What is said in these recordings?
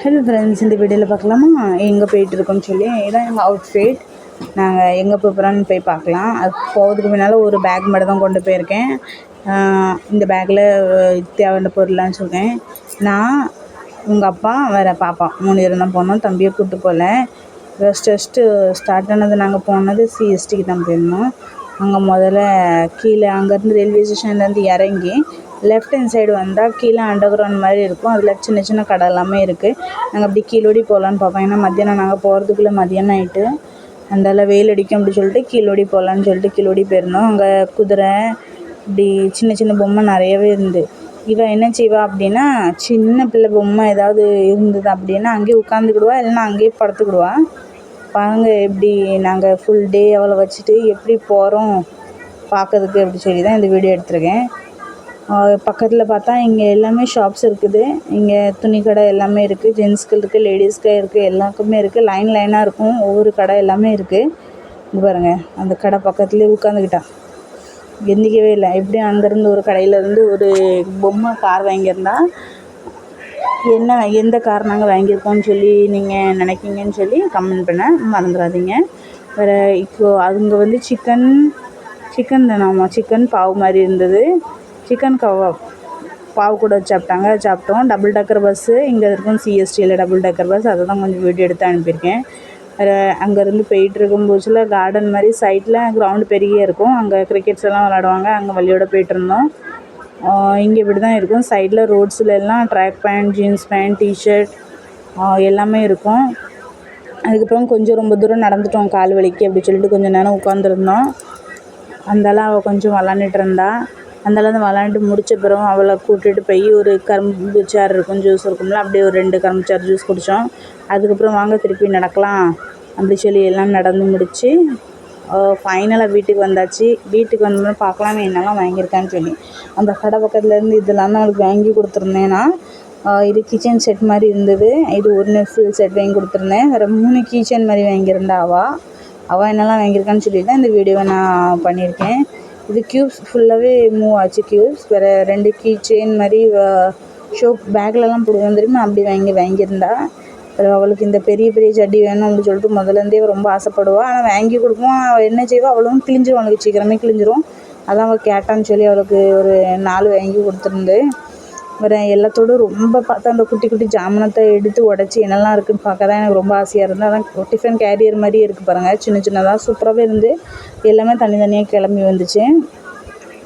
Hello friends, இந்த வீடியோவில் பார்க்கலாமா எங்கே போயிட்டுருக்கோம்னு சொல்லி. இதான் எங்கள் அவுட்ஃபிட். நாங்கள் எங்கே போகிறோன்னு போய் பார்க்கலாம். அது போகிறதுக்கு முன்னால் ஒரு பேக் மட்டும் தான் கொண்டு போயிருக்கேன். இந்த பேக்கில் தேவையான பொருள்லாம் சொல்கிறேன். நான், உங்கள் அப்பா, வேறு பாப்பா 3 பேரும் தான் போனோம். தம்பியை கூப்பிட்டு போகல. ஃபஸ்ட்டு ஸ்டார்ட் ஆனது நாங்கள் போனது சிஎஸ்டிக்கு தான் போயிருந்தோம். அங்கே முதல்ல கீழே அங்கேருந்து ரயில்வே ஸ்டேஷன்லேருந்து இறங்கி லெஃப்ட் ஹேண்ட் சைடு வந்தால் கீழே அண்டர் கிரவுண்ட் மாதிரி இருக்கும். அதில் சின்ன சின்ன கடை எல்லாமே இருக்குது. நாங்கள் அப்படி கீழோடி போகலான்னு பார்ப்போம். ஏன்னா மத்தியானம் நாங்கள் போகிறதுக்குள்ளே மதியானம் ஆகிட்டு அந்தால வெயில் அடிக்கும் அப்படி சொல்லிட்டு கீழோடி போகலான்னு சொல்லிட்டு கீழோடி போயிருந்தோம். அங்கே குதிரை இப்படி சின்ன சின்ன பொம்மை நிறையவே இருந்து. இவன் என்ன செய்வா அப்படின்னா, சின்ன பிள்ளை பொம்மை ஏதாவது இருந்தது அப்படின்னா அங்கேயே உட்காந்துக்கிடுவா, இல்லைன்னா அங்கேயே படுத்துக்கிடுவா. பாருங்க எப்படி நாங்கள் ஃபுல் டே அவளை வச்சுட்டு எப்படி போகிறோம் பார்க்கறதுக்கு அப்படி சொல்லி தான் இந்த வீடியோ எடுத்திருக்கேன். பக்கத்தில் பார்த்தா இங்கே எல்லாமே ஷாப்ஸ் இருக்குது. இங்கே துணி கடை எல்லாமே இருக்குது. ஜென்ஸ்க்கு இருக்குது, லேடிஸ்க்கு இருக்குது, எல்லாருக்குமே இருக்குது. லைனாக இருக்கும் ஒவ்வொரு கடை எல்லாமே இருக்குது. இங்கே பாருங்கள், அந்த கடை பக்கத்துலேயே உட்காந்துக்கிட்டான், எந்திக்கவே இல்லை. எப்படியும் அங்கேருந்து ஒரு கடையிலேருந்து ஒரு பொம்மை கார் வாங்கியிருந்தா எந்த கார் நாங்கள் வாங்கியிருக்கோம்னு சொல்லி நீங்கள் நினைக்கிங்கன்னு சொல்லி கமெண்ட் பண்ண மறந்துடாதீங்க. வேறு இப்போது அதுங்க வந்து சிக்கன் தானாமா, சிக்கன் பாவு மாதிரி இருந்தது. சிக்கன் கவாப் பாவு கூட சாப்பிட்டோம். டபுள் டக்கர் பஸ்ஸு இங்கே இருக்கும், சிஎஸ்டியில் டபுள் டக்கர் பஸ். அதை தான் கொஞ்சம் வீடியோ எடுத்து அனுப்பியிருக்கேன். வேறு அங்கேருந்து போயிட்டுருக்கும் போதில் கார்டன் மாதிரி சைடில் கிரவுண்டு பெரிய இருக்கும். அங்கே கிரிக்கெட்ஸ் எல்லாம் விளாடுவாங்க. அங்கே வழியோட போயிட்டுருந்தோம். இங்கே இப்படி தான் இருக்கும். சைடில் ரோட்ஸில் எல்லாம் track pant, jeans pant, T-shirt எல்லாமே இருக்கும். அதுக்கப்புறம் கொஞ்சம் ரொம்ப தூரம் நடந்துட்டோம் கால் வலிக்கு அப்படி சொல்லிட்டு கொஞ்சம் நேரம் உட்காந்துருந்தோம். அந்தால அவள் கொஞ்சம் விளாண்டுட்டு இருந்தா. அந்தால விளாண்டு முடித்த பிறகு அவளை கூட்டிகிட்டு போய் ஒரு கரும்பு சாறு இருக்கும், ஜூஸ் இருக்கும்ல, அப்படியே ஒரு 2 கரும்பு சாறு ஜூஸ் குடித்தோம். அதுக்கப்புறம் வாங்க திருப்பி நடக்கலாம் அப்படி சொல்லி எல்லாம் நடந்து முடித்து ஃபைனலாக வீட்டுக்கு வந்தாச்சு. வீட்டுக்கு வந்தோம்னா பார்க்கலாம் என்னெல்லாம் வாங்கியிருக்கான்னு சொல்லி. அந்த கடை பக்கத்துலேருந்து இதெல்லாம் தான் அவளுக்கு வாங்கி கொடுத்துருந்தேன்னா, இது கிச்சன் செட் மாதிரி இருந்தது. இது ஒரு ஃபுல் செட் வாங்கி கொடுத்துருந்தேன். வேறு 3 கிச்சன் மாதிரி வாங்கியிருந்தா அவள் என்னெல்லாம் வாங்கியிருக்கான்னு சொல்லி தான் இந்த வீடியோவை நான் பண்ணியிருக்கேன். இது க்யூப்ஸ் ஃபுல்லாகவே மூவ் ஆச்சு. க்யூப்ஸ் வேறு 2 கீ செயின் மாதிரி ஷோப் பேக்லலாம் போடுவோம் தெரியுமா, அப்படி வாங்கியிருந்தா. அவளுக்கு இந்த பெரிய பெரிய சட்டி வேணும் அப்படின்னு சொல்லிட்டு முதலேருந்தே ரொம்ப ஆசைப்படுவாள். ஆனால் வாங்கி கொடுப்போம். அவள் என்ன செய்வா, அவளும் கிழிஞ்சிரும், அவளுக்கு சீக்கிரமே கிழிஞ்சிரும். அதான் அவள் கேட்டான்னு சொல்லி அவளுக்கு ஒரு 4 வாங்கி கொடுத்துருந்து. வேறு எல்லாத்தோடும் ரொம்ப பார்த்தா அந்த குட்டி குட்டி ஜாமனத்தை எடுத்து உடச்சி என்னெல்லாம் இருக்குதுன்னு பார்க்க தான் எனக்கு ரொம்ப ஆசையாக இருந்தது. அதான் டிஃபன் கேரியர் மாதிரியே இருக்குது பாருங்கள், சின்ன சின்னதாக சூப்பராகவே இருந்து எல்லாமே தனித்தனியாக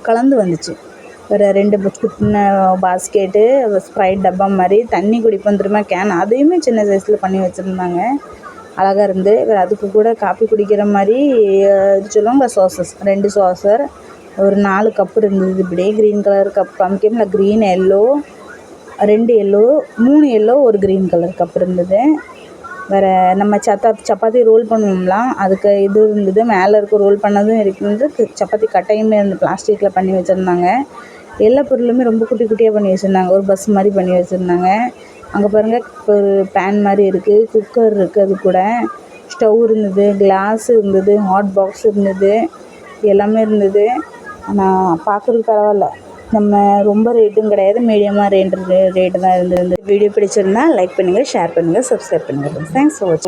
கலந்து வந்துச்சு. வேறு 2 சின்ன பாஸ்கெட்டு, ஸ்ப்ரைட் டப்பா மாதிரி தண்ணி குடிப்போம் தெரியுமா, கேன், அதையுமே சின்ன சைஸில் பண்ணி வச்சுருந்தாங்க. அழகாக இருந்து. வேறு அதுக்கு கூட காப்பி குடிக்கிற மாதிரி இது சொல்லுவாங்க சாசஸ், 2 சாசர், ஒரு 4 கப்பு இருந்தது. இப்படியே க்ரீன் கலர் கப் காமிக்கல, க்ரீன், எல்லோ, 2 எல்லோ, 3 எல்லோ, ஒரு க்ரீன் கலர் கப் இருந்தது. வேறு நம்ம சப்பாத்தி ரோல் பண்ணுவோம்லாம், அதுக்கு இது இருந்தது. மேலே இருக்க ரோல் பண்ணதும் இருக்குது. சப்பாத்தி கட்டையுமே இருந்து பிளாஸ்டிக்கில் பண்ணி வச்சுருந்தாங்க. எல்லா பொருளுமே ரொம்ப குட்டி குட்டியாக பண்ணி வச்சுருந்தாங்க. ஒரு பஸ் மாதிரி பண்ணி வச்சுருந்தாங்க. அங்கே பாருங்கள், ஒரு பேன் மாதிரி இருக்குது, குக்கர் இருக்குது, அது கூட ஸ்டவ் இருந்தது, கிளாஸ் இருந்தது, ஹாட் பாக்ஸ் இருந்தது, எல்லாமே இருந்தது. ஆனால் பார்க்குறதுக்கு பரவாயில்ல, நம்ம ரொம்ப ரேட்டும் கிடையாது, மீடியமாக ரேட்டு தான் இருந்தது. வீடியோ பிடிச்சிருந்தா லைக் பண்ணுங்கள், ஷேர் பண்ணுங்கள், சப்ஸ்கிரைப் பண்ணுங்கள். தேங்க்ஸ் ஃபார் வாட்சிங்.